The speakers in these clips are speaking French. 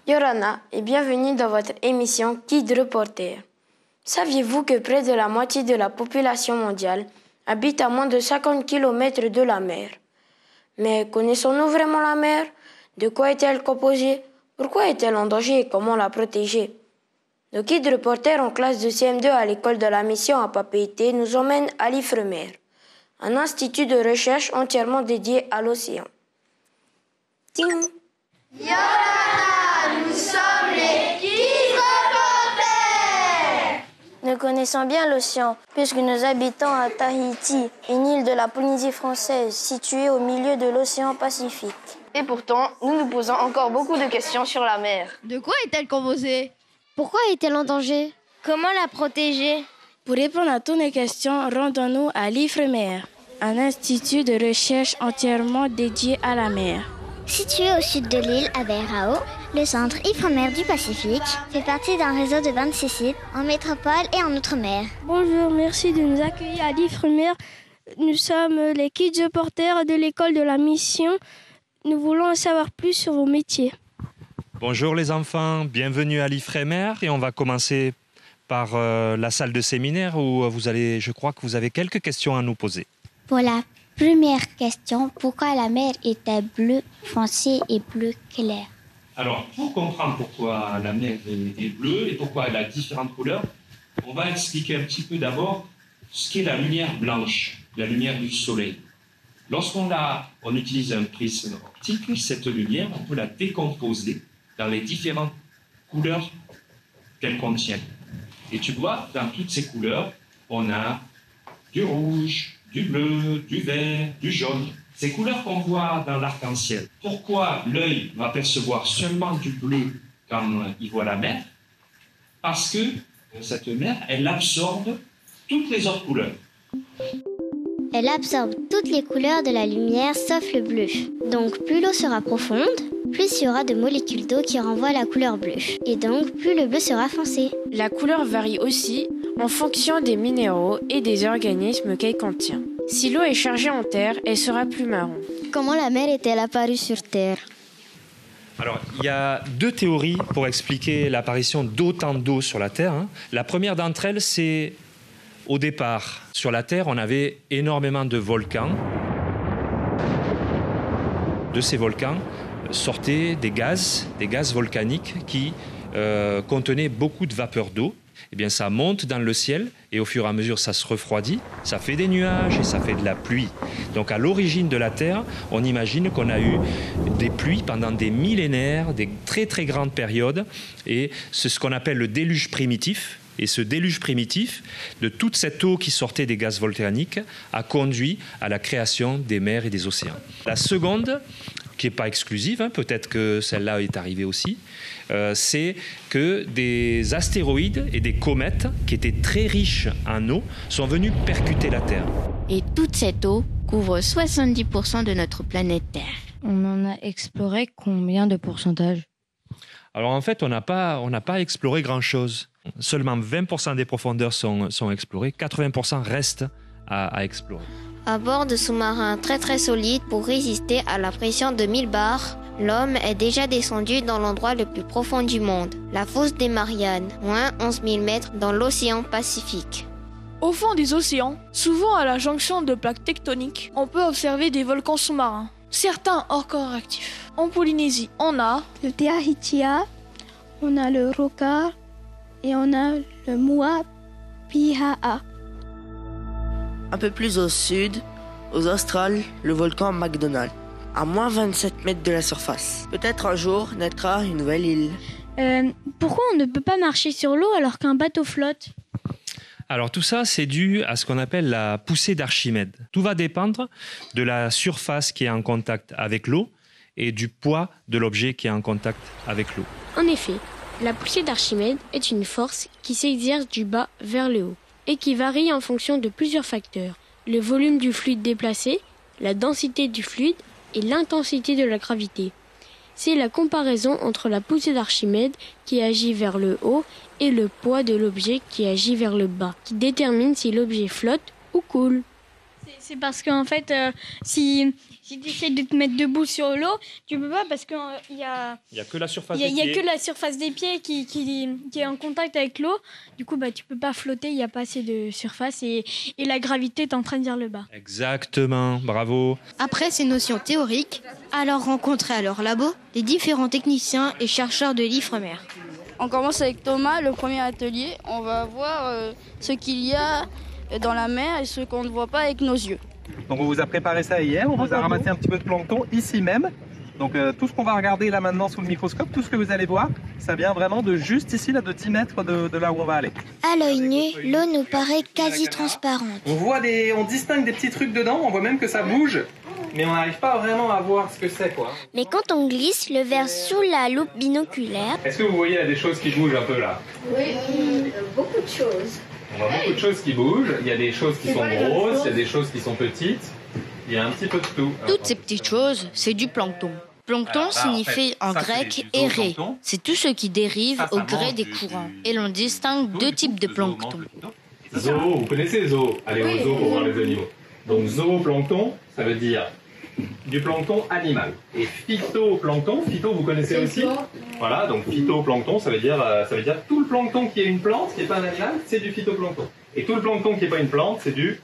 Yorana et bienvenue dans votre émission Guide Reporter. Saviez-vous que près de la moitié de la population mondiale habite à moins de 50 km de la mer? Mais connaissons-nous vraiment la mer? De quoi est-elle composée? Pourquoi est-elle en danger et comment la protéger? Nos guides reporters en classe de CM2 à l'école de la mission à Papeete nous emmènent à l'Ifremer, un institut de recherche entièrement dédié à l'océan. Ting! Yorana, nous sommes les guides reporters. Nous connaissons bien l'océan, puisque nous habitons à Tahiti, une île de la Polynésie française située au milieu de l'océan Pacifique. Et pourtant, nous nous posons encore beaucoup de questions sur la mer. De quoi est-elle composée? Pourquoi est-elle en danger? Comment la protéger? Pour répondre à toutes les questions, rendons-nous à l'Ifremer, un institut de recherche entièrement dédié à la mer. Situé au sud de l'île, à Bairao, le centre Ifremer du Pacifique fait partie d'un réseau de 26 sites en métropole et en outre-mer. Bonjour, merci de nous accueillir à l'Ifremer. Nous sommes les guides reporters de l'école de la mission. Nous voulons en savoir plus sur vos métiers. Bonjour les enfants, bienvenue à l'Ifremer et on va commencer par la salle de séminaire où je crois que vous avez quelques questions à nous poser. Pour la première question, pourquoi la mer est-elle bleu foncé et bleu clair? Alors, pour comprendre pourquoi la mer est bleue et pourquoi elle a différentes couleurs, on va expliquer un petit peu d'abord ce qu'est la lumière blanche, la lumière du soleil. Lorsqu'on utilise un prisme optique, cette lumière, on peut la décomposer dans les différentes couleurs qu'elle contient. Et tu vois, dans toutes ces couleurs, on a du rouge, du bleu, du vert, du jaune. Ces couleurs qu'on voit dans l'arc-en-ciel. Pourquoi l'œil va percevoir seulement du bleu quand il voit la mer? Parce que cette mer, elle absorbe toutes les autres couleurs. Elle absorbe toutes les couleurs de la lumière sauf le bleu. Donc plus l'eau sera profonde, plus il y aura de molécules d'eau qui renvoient la couleur bleue. Et donc plus le bleu sera foncé. La couleur varie aussi en fonction des minéraux et des organismes qu'elle contient. Si l'eau est chargée en terre, elle sera plus marron. Comment la mer est-elle apparue sur Terre? Alors, il y a deux théories pour expliquer l'apparition d'autant d'eau sur la Terre. La première d'entre elles, c'est au départ, sur la Terre, on avait énormément de volcans. De ces volcans sortaient des gaz volcaniques qui contenaient beaucoup de vapeur d'eau. Eh bien, ça monte dans le ciel et au fur et à mesure, ça se refroidit, ça fait des nuages et ça fait de la pluie. Donc, à l'origine de la Terre, on imagine qu'on a eu des pluies pendant des millénaires, des très très grandes périodes, et c'est ce qu'on appelle le déluge primitif. Et ce déluge primitif, de toute cette eau qui sortait des gaz volcaniques, a conduit à la création des mers et des océans. La seconde, qui n'est pas exclusive, peut-être que celle-là est arrivée aussi, c'est que des astéroïdes et des comètes, qui étaient très riches en eau, sont venus percuter la Terre. Et toute cette eau couvre 70% de notre planète Terre. On en a exploré combien de pourcentage? Alors en fait, on n'a pas exploré grand-chose. Seulement 20% des profondeurs sont explorées, 80% restent à explorer. À bord de sous-marins très très solides pour résister à la pression de 1000 bars, l'homme est déjà descendu dans l'endroit le plus profond du monde, la fosse des Mariannes, moins 11 000 mètres dans l'océan Pacifique. Au fond des océans, souvent à la jonction de plaques tectoniques, on peut observer des volcans sous-marins, certains encore actifs. En Polynésie, on a le Te Ahitia, on a le Roka et on a le Mua Piha'a. Un peu plus au sud, aux Australes, le volcan McDonald, à moins 27 mètres de la surface. Peut-être un jour naîtra une nouvelle île. Pourquoi on ne peut pas marcher sur l'eau alors qu'un bateau flotte? Alors tout ça, c'est dû à ce qu'on appelle la poussée d'Archimède. Tout va dépendre de la surface qui est en contact avec l'eau et du poids de l'objet qui est en contact avec l'eau. En effet, la poussée d'Archimède est une force qui s'exerce du bas vers le haut et qui varie en fonction de plusieurs facteurs. Le volume du fluide déplacé, la densité du fluide et l'intensité de la gravité. C'est la comparaison entre la poussée d'Archimède qui agit vers le haut et le poids de l'objet qui agit vers le bas, qui détermine si l'objet flotte ou coule. C'est parce qu'en fait, si tu essaies de te mettre debout sur l'eau, tu peux pas parce qu'il y a que la surface des pieds. Il y a que la surface des pieds qui est en contact avec l'eau. Du coup, tu peux pas flotter, il n'y a pas assez de surface et la gravité t'entraîne vers le bas. Exactement, bravo. Après ces notions théoriques, alors rencontrez à leur labo les différents techniciens et chercheurs de l'Ifremer. On commence avec Thomas, le premier atelier. On va voir ce qu'il y a dans la mer et ce qu'on ne voit pas avec nos yeux. Donc on vous a préparé ça hier, on vous a ramassé un petit peu de plancton ici même. Donc tout ce qu'on va regarder là maintenant sous le microscope, tout ce que vous allez voir, ça vient vraiment de juste ici, là, de 10 mètres de là où on va aller. À l'œil nu, l'eau nous paraît quasi transparente. On distingue des petits trucs dedans, on voit même que ça bouge, mais on n'arrive pas vraiment à voir ce que c'est, quoi. Mais quand on glisse le verre sous la loupe binoculaire... Est-ce que vous voyez là des choses qui bougent un peu là? Oui, beaucoup de choses. On voit beaucoup de choses qui bougent, il y a des choses qui sont grosses, il y a des choses qui sont petites, il y a un petit peu de tout. Toutes ces petites choses, c'est du plancton. Plancton signifie en grec errer. C'est tout ce qui dérive au gré des courants. Et l'on distingue deux types de plancton. Zoo, vous connaissez zoo? Allez au zoo pour voir les animaux. Donc zooplancton, ça veut dire du plancton animal. Et phytoplancton, phyto vous connaissez aussi? Voilà, donc phytoplancton, ça veut dire tout le plancton qui est une plante, qui n'est pas un animal, c'est du phytoplancton. Et tout le plancton qui n'est pas une plante, c'est du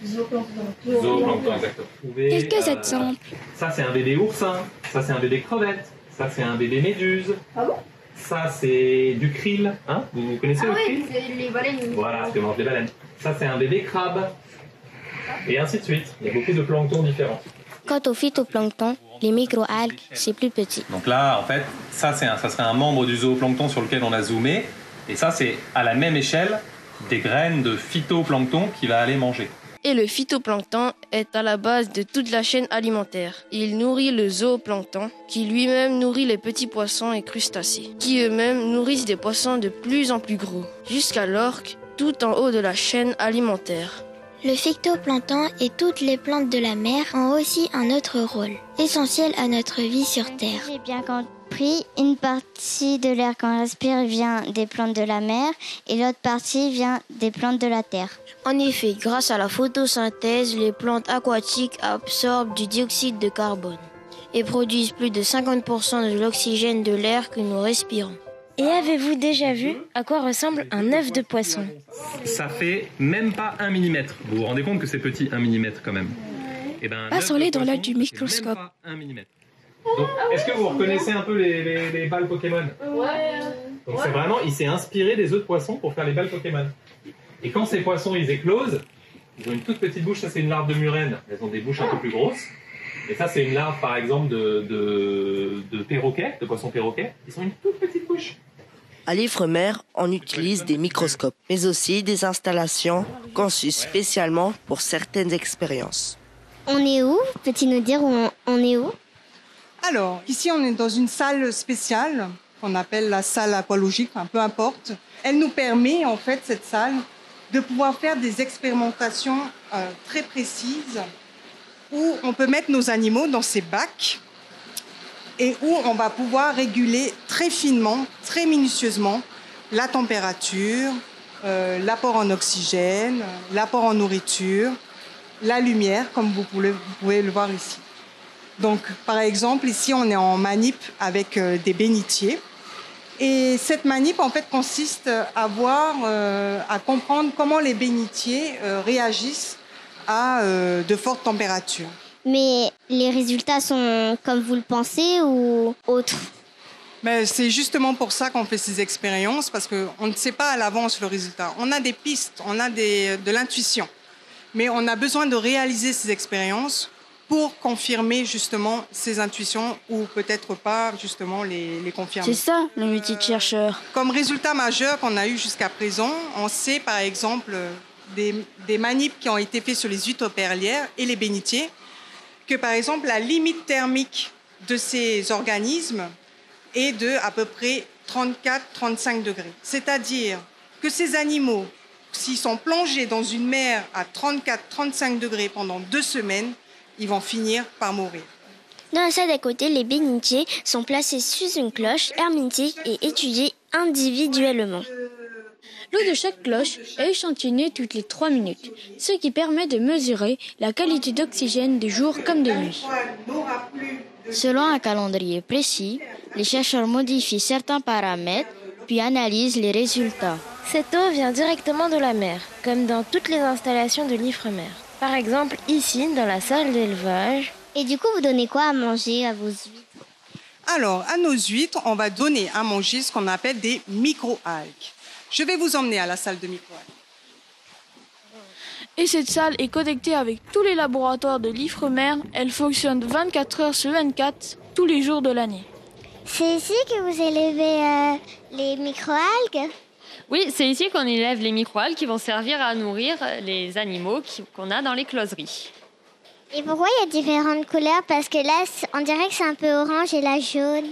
zooplancton, exactement. Quelques exemples. Ça, c'est un bébé oursin. Ça, c'est un bébé crevette. Ça, c'est un bébé méduse. Ah bon? Ça, c'est du krill. Hein, vous connaissez le krill? C'est les baleines. Voilà, ce que mangent les baleines. Ça, c'est un bébé crabe. Et ainsi de suite. Il y a beaucoup de plancton différents. Quant au phytoplancton, les microalgues, c'est plus petit. Donc là, en fait, ça serait un membre du zooplancton sur lequel on a zoomé. Et ça, c'est à la même échelle des graines de phytoplancton qu'il va aller manger. Et le phytoplancton est à la base de toute la chaîne alimentaire. Il nourrit le zooplancton, qui lui-même nourrit les petits poissons et crustacés, qui eux-mêmes nourrissent des poissons de plus en plus gros, jusqu'à l'orque, tout en haut de la chaîne alimentaire. Le phytoplancton et toutes les plantes de la mer ont aussi un autre rôle, essentiel à notre vie sur Terre. J'ai bien compris, une partie de l'air qu'on respire vient des plantes de la mer et l'autre partie vient des plantes de la terre. En effet, grâce à la photosynthèse, les plantes aquatiques absorbent du dioxyde de carbone et produisent plus de 50% de l'oxygène de l'air que nous respirons. Et avez-vous déjà vu à quoi ressemble un œuf de poisson? Ça fait même pas 1 mm. Vous vous rendez compte que c'est petit, 1 mm quand même? Passons-les dans l'œil du microscope. 1 mm. Donc, est-ce que vous reconnaissez un peu les balles Pokémon? Ouais. Donc c'est vraiment, il s'est inspiré des œufs de poisson pour faire les balles Pokémon. Et quand ces poissons, ils éclosent, ils ont une toute petite bouche. Ça, c'est une larve de murène. Elles ont des bouches un peu plus grosses. Et ça, c'est une larve, par exemple, de perroquet, de poisson perroquet. Ils ont une toute petite bouche. À l'Ifremer, on utilise des microscopes, mais aussi des installations conçues spécialement pour certaines expériences. On est où? Peux-tu nous dire où on est où? Alors, ici, on est dans une salle spéciale qu'on appelle la salle aqualogique, peu importe. Elle nous permet, en fait, cette salle, de pouvoir faire des expérimentations très précises où on peut mettre nos animaux dans ces bacs et où on va pouvoir réguler très finement, très minutieusement la température, l'apport en oxygène, l'apport en nourriture, la lumière, comme vous pouvez le voir ici. Donc, par exemple, ici, on est en manip avec des bénitiers. Et cette manip, en fait, consiste à comprendre comment les bénitiers réagissent à de fortes températures. Mais les résultats sont comme vous le pensez ou autres? Mais c'est justement pour ça qu'on fait ces expériences, parce qu'on ne sait pas à l'avance le résultat. On a des pistes, on a de l'intuition. Mais on a besoin de réaliser ces expériences pour confirmer justement ces intuitions ou peut-être pas justement les confirmer. C'est ça le métier de chercheur. Comme résultat majeur qu'on a eu jusqu'à présent, on sait par exemple des manips qui ont été faits sur les huîtres-perlières et les bénitiers, que par exemple la limite thermique de ces organismes est de à peu près 34-35 degrés. C'est-à-dire que ces animaux, s'ils sont plongés dans une mer à 34-35 degrés pendant 2 semaines, ils vont finir par mourir. Dans la salle d'à côté, les bénitiers sont placés sous une cloche hermétique et étudiés individuellement. L'eau de chaque cloche est échantillonnée toutes les 3 minutes, ce qui permet de mesurer la qualité d'oxygène de jour comme de nuit. Selon un calendrier précis, les chercheurs modifient certains paramètres puis analysent les résultats. Cette eau vient directement de la mer, comme dans toutes les installations de l'Ifremer. Par exemple, ici, dans la salle d'élevage. Et du coup, vous donnez quoi à manger à vos huîtres? Alors, à nos huîtres, on va donner à manger ce qu'on appelle des micro-algues. Je vais vous emmener à la salle de micro-algues. Et cette salle est connectée avec tous les laboratoires de l'Ifremer. Elle fonctionne 24 heures sur 24, tous les jours de l'année. C'est ici que vous élevez les micro-algues? Oui, c'est ici qu'on élève les micro-algues qui vont servir à nourrir les animaux qu'on a dans les closeries. Et pourquoi il y a différentes couleurs? Parce que là, on dirait que c'est un peu orange et là jaune.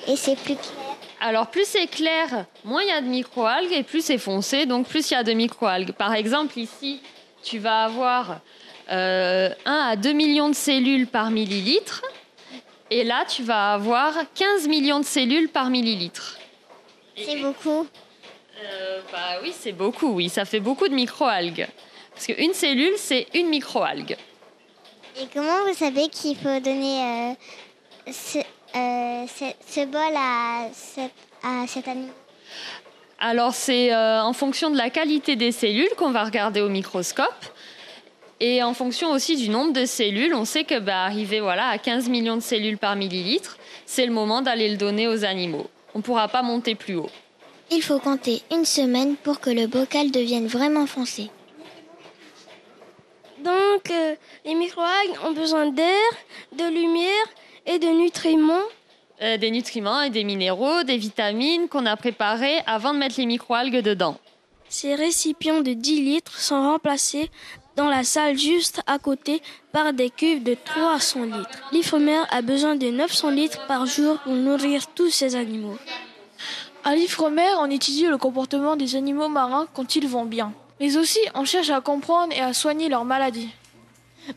Et c'est plus clair. Alors, plus c'est clair, moins il y a de micro-algues et plus c'est foncé, donc plus il y a de micro-algues. Par exemple, ici, tu vas avoir 1 à 2 millions de cellules par millilitre. Et là, tu vas avoir 15 millions de cellules par millilitre. C'est beaucoup. Oui, c'est beaucoup, oui. Ça fait beaucoup de micro-algues. Parce qu'une cellule, c'est une micro-algue. Et comment vous savez qu'il faut donner ce bol à cet animal? Alors, c'est en fonction de la qualité des cellules qu'on va regarder au microscope. Et en fonction aussi du nombre de cellules, on sait que arriver à 15 millions de cellules par millilitre, c'est le moment d'aller le donner aux animaux. On ne pourra pas monter plus haut. Il faut compter 1 semaine pour que le bocal devienne vraiment foncé. Donc, les micro-algues ont besoin d'air, de lumière et de nutriments. Des nutriments et des minéraux, des vitamines qu'on a préparés avant de mettre les micro-algues dedans. Ces récipients de 10 litres sont remplacés dans la salle juste à côté par des cuves de 300 litres. L'Ifremer a besoin de 900 litres par jour pour nourrir tous ces animaux. À l'Ifremer, on étudie le comportement des animaux marins quand ils vont bien. Mais aussi, on cherche à comprendre et à soigner leurs maladies.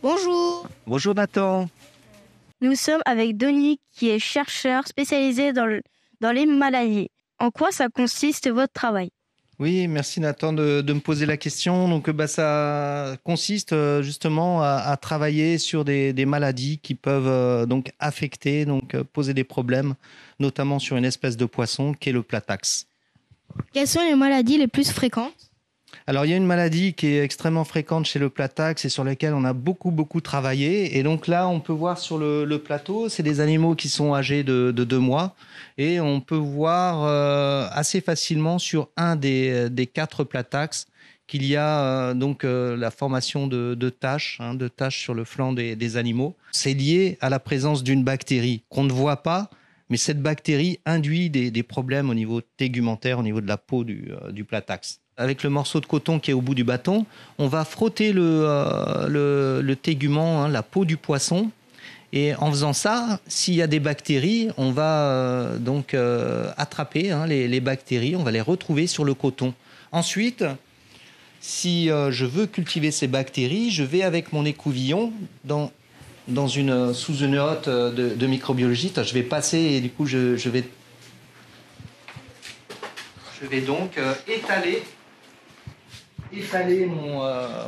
Bonjour. Bonjour Nathan. Nous sommes avec Denis qui est chercheur spécialisé dans les maladies. En quoi ça consiste votre travail? Oui, merci Nathan de me poser la question. Donc, ça consiste justement à travailler sur des maladies qui peuvent donc affecter, poser des problèmes, notamment sur une espèce de poisson qui est le platax. Quelles sont les maladies les plus fréquentes? Alors, il y a une maladie qui est extrêmement fréquente chez le platax et sur laquelle on a beaucoup travaillé. Et donc là, on peut voir sur le plateau, c'est des animaux qui sont âgés de 2 mois. Et on peut voir assez facilement sur un des 4 platax qu'il y a la formation de taches sur le flanc des animaux. C'est lié à la présence d'une bactérie qu'on ne voit pas, mais cette bactérie induit des problèmes au niveau tégumentaire, au niveau de la peau du platax. Avec le morceau de coton qui est au bout du bâton, on va frotter le tégument, la peau du poisson. Et en faisant ça, s'il y a des bactéries, on va attraper les bactéries, on va les retrouver sur le coton. Ensuite, si je veux cultiver ces bactéries, je vais avec mon écouvillon sous une hotte de microbiologie. Je vais passer et du coup, je vais donc étaler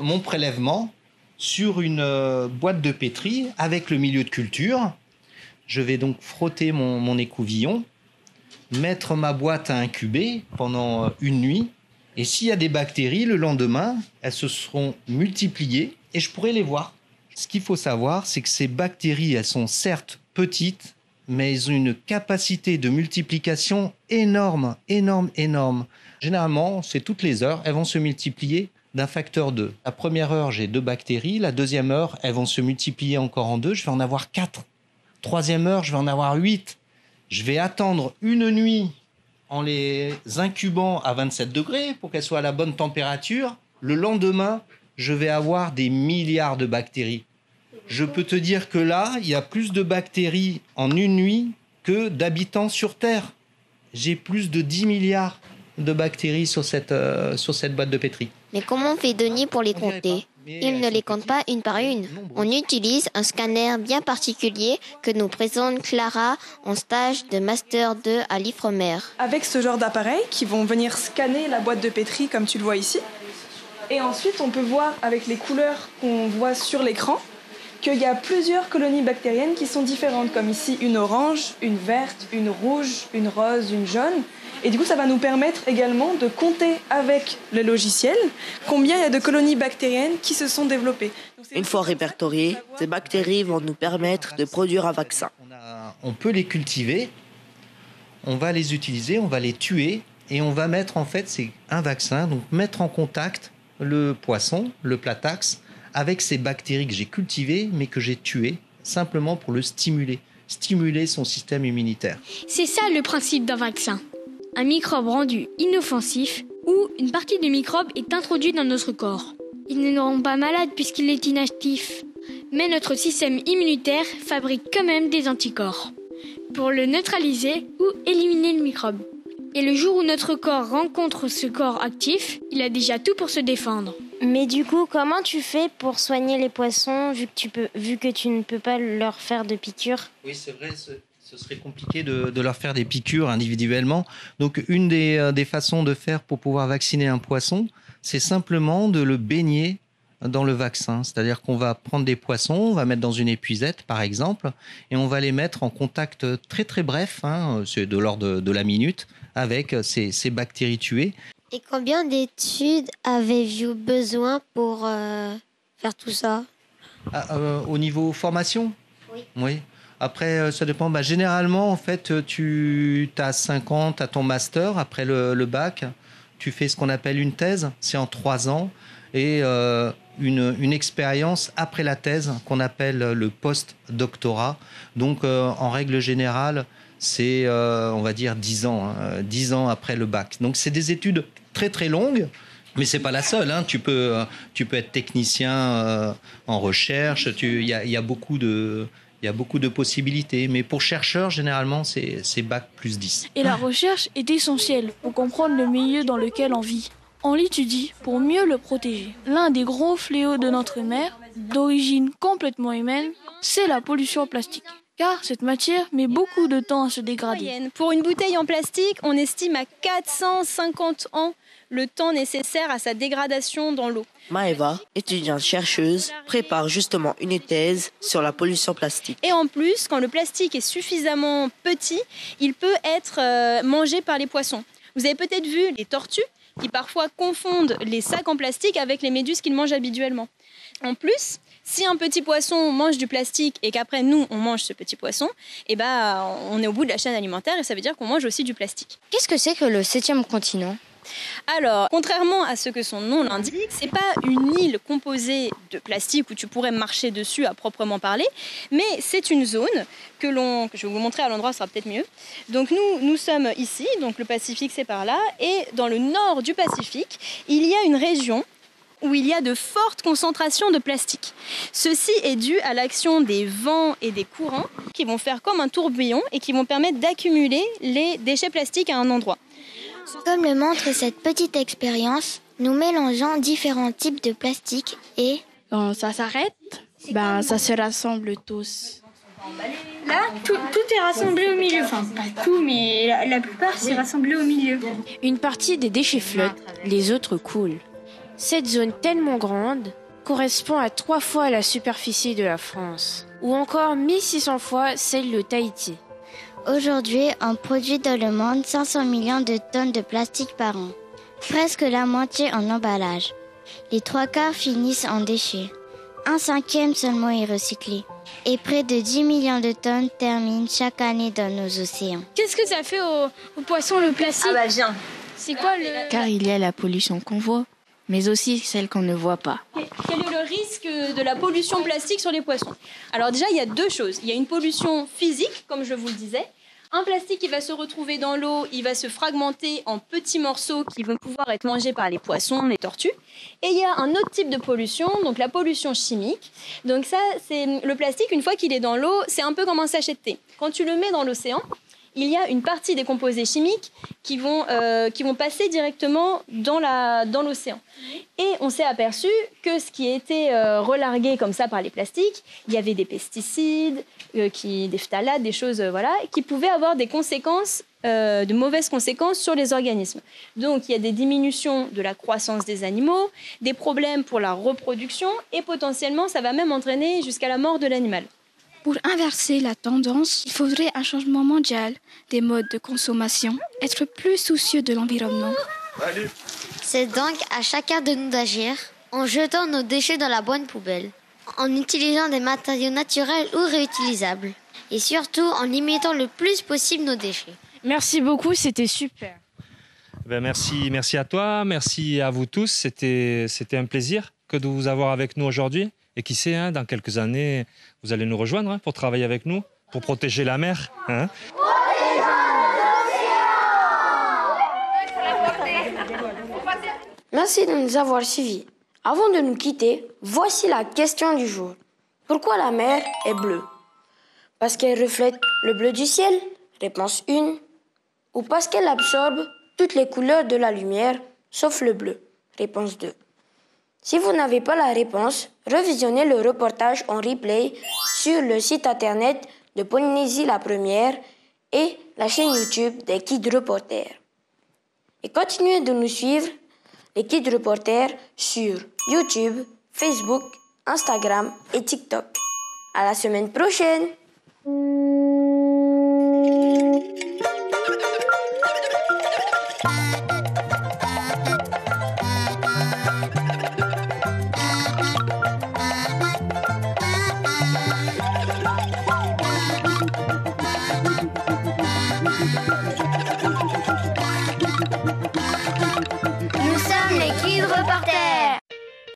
mon prélèvement sur une boîte de pétri avec le milieu de culture. Je vais donc frotter mon écouvillon, mettre ma boîte à incuber pendant 1 nuit. Et s'il y a des bactéries, le lendemain, elles se seront multipliées et je pourrai les voir. Ce qu'il faut savoir, c'est que ces bactéries, elles sont certes petites, mais elles ont une capacité de multiplication énorme. Généralement, c'est toutes les heures, elles vont se multiplier d'un facteur 2. La première heure, j'ai 2 bactéries. La deuxième heure, elles vont se multiplier encore en 2. Je vais en avoir 4. Troisième heure, je vais en avoir 8. Je vais attendre 1 nuit en les incubant à 27 degrés pour qu'elles soient à la bonne température. Le lendemain, je vais avoir des milliards de bactéries. Je peux te dire que là, il y a plus de bactéries en 1 nuit que d'habitants sur Terre. J'ai plus de 10 milliards de bactéries sur cette boîte de pétri. Mais comment on fait Denis pour les compter? Il ne les compte pas une par une. On utilise un scanner bien particulier que nous présente Clara en stage de Master 2 à l'Ifremer. Avec ce genre d'appareils qui vont venir scanner la boîte de pétri comme tu le vois ici. Et ensuite, on peut voir avec les couleurs qu'on voit sur l'écran qu'il y a plusieurs colonies bactériennes qui sont différentes, comme ici une orange, une verte, une rouge, une rose, une jaune. Et du coup, ça va nous permettre également de compter avec le logiciel combien il y a de colonies bactériennes qui se sont développées. Une fois répertoriées, ces bactéries vont nous permettre de produire un vaccin. On peut les cultiver, on va les utiliser, on va les tuer et on va mettre en fait, c'est un vaccin, donc mettre en contact le poisson, le platax, avec ces bactéries que j'ai cultivées mais que j'ai tuées simplement pour le stimuler son système immunitaire. C'est ça le principe d'un vaccin. Un microbe rendu inoffensif ou une partie du microbe est introduite dans notre corps. Il ne nous rend pas malade puisqu'il est inactif, mais notre système immunitaire fabrique quand même des anticorps pour le neutraliser ou éliminer le microbe. Et le jour où notre corps rencontre ce corps actif, il a déjà tout pour se défendre. Mais du coup, comment tu fais pour soigner les poissons vu que tu ne peux pas leur faire de piqûres ? Oui, c'est vrai, ce serait compliqué de leur faire des piqûres individuellement. Donc, une des façons de faire pour pouvoir vacciner un poisson, c'est simplement de le baigner dans le vaccin. C'est-à-dire qu'on va prendre des poissons, on va mettre dans une épuisette, par exemple, et on va les mettre en contact très très bref, c'est de l'ordre de la minute, avec ces bactéries tuées. Et combien d'études avez-vous besoin pour faire tout ça ? Au niveau formation ? Oui. Après, ça dépend. Généralement, en fait, tu as 5 ans, tu as ton master. Après le bac, tu fais ce qu'on appelle une thèse. C'est en 3 ans. Et une expérience après la thèse qu'on appelle le post-doctorat. Donc, en règle générale, c'est, on va dire, 10 ans. 10 ans après le bac. Donc, c'est des études très, très longues. Mais c'est pas la seule. Tu peux être technicien en recherche. Il y a beaucoup de possibilités, mais pour chercheurs, généralement, c'est bac plus 10. Et la recherche est essentielle pour comprendre le milieu dans lequel on vit. On l'étudie pour mieux le protéger. L'un des gros fléaux de notre mer, d'origine complètement humaine, c'est la pollution plastique. Car cette matière met beaucoup de temps à se dégrader. Pour une bouteille en plastique, on estime à 450 ans le temps nécessaire à sa dégradation dans l'eau. Maëva, étudiante-chercheuse, prépare justement une thèse sur la pollution plastique. Et en plus, quand le plastique est suffisamment petit, il peut être mangé par les poissons. Vous avez peut-être vu les tortues qui parfois confondent les sacs en plastique avec les méduses qu'ils mangent habituellement. En plus, si un petit poisson mange du plastique et qu'après nous on mange ce petit poisson, on est au bout de la chaîne alimentaire et ça veut dire qu'on mange aussi du plastique. Qu'est-ce que c'est que le 7e continent ? Alors, contrairement à ce que son nom l'indique, c'est pas une île composée de plastique où tu pourrais marcher dessus à proprement parler, mais c'est une zone que je vais vous montrer à l'endroit, ce sera peut-être mieux. Donc nous sommes ici, donc le Pacifique c'est par là, et dans le nord du Pacifique, il y a une région où il y a de fortes concentrations de plastique. Ceci est dû à l'action des vents et des courants qui vont faire comme un tourbillon et qui vont permettre d'accumuler les déchets plastiques à un endroit. Comme le montre cette petite expérience, nous mélangeons différents types de plastique et... Quand ça s'arrête, ça se rassemble tous. Là, tout est rassemblé au milieu. Enfin, pas tout, mais la plupart s'est rassemblé au milieu. Une partie des déchets flottent, les autres coulent. Cette zone tellement grande correspond à 3 fois la superficie de la France, ou encore 1600 fois celle de Tahiti. Aujourd'hui, on produit dans le monde 500 millions de tonnes de plastique par an, presque la moitié en emballage. Les 3/4 finissent en déchets. 1/5 seulement est recyclé. Et près de 10 millions de tonnes terminent chaque année dans nos océans. Qu'est-ce que ça fait aux poissons le plastique ? Viens. C'est quoi le... Car il y a la pollution qu'on voit, mais aussi celle qu'on ne voit pas. Quel est le risque de la pollution plastique sur les poissons ? Alors déjà, il y a 2 choses. Il y a une pollution physique, comme je vous le disais. Un plastique qui va se retrouver dans l'eau, il va se fragmenter en petits morceaux qui vont pouvoir être mangés par les poissons, les tortues. Et il y a un autre type de pollution, donc la pollution chimique. Donc ça, c'est le plastique, une fois qu'il est dans l'eau, c'est un peu comme un sachet de thé. Quand tu le mets dans l'océan, il y a une partie des composés chimiques qui vont passer directement dans l'océan. Et on s'est aperçu que ce qui était relargué comme ça par les plastiques, il y avait des pesticides, des phtalates, des choses qui pouvaient avoir des conséquences, de mauvaises conséquences sur les organismes. Donc il y a des diminutions de la croissance des animaux, des problèmes pour la reproduction et potentiellement ça va même entraîner jusqu'à la mort de l'animal. Pour inverser la tendance, il faudrait un changement mondial des modes de consommation, être plus soucieux de l'environnement. C'est donc à chacun de nous d'agir en jetant nos déchets dans la bonne poubelle, en utilisant des matériaux naturels ou réutilisables et surtout en limitant le plus possible nos déchets. Merci beaucoup, c'était super. Merci à toi, merci à vous tous. C'était un plaisir que de vous avoir avec nous aujourd'hui. Et qui sait, dans quelques années, vous allez nous rejoindre pour travailler avec nous, pour protéger la mer. Merci de nous avoir suivis. Avant de nous quitter, voici la question du jour. Pourquoi la mer est bleue? Parce qu'elle reflète le bleu du ciel? Réponse 1. Ou parce qu'elle absorbe toutes les couleurs de la lumière, sauf le bleu? Réponse 2. Si vous n'avez pas la réponse, revisionnez le reportage en replay sur le site internet de Polynésie la Première et la chaîne YouTube des Kids Reporters. Et continuez de nous suivre, les Kids Reporters, sur YouTube, Facebook, Instagram et TikTok. À la semaine prochaine!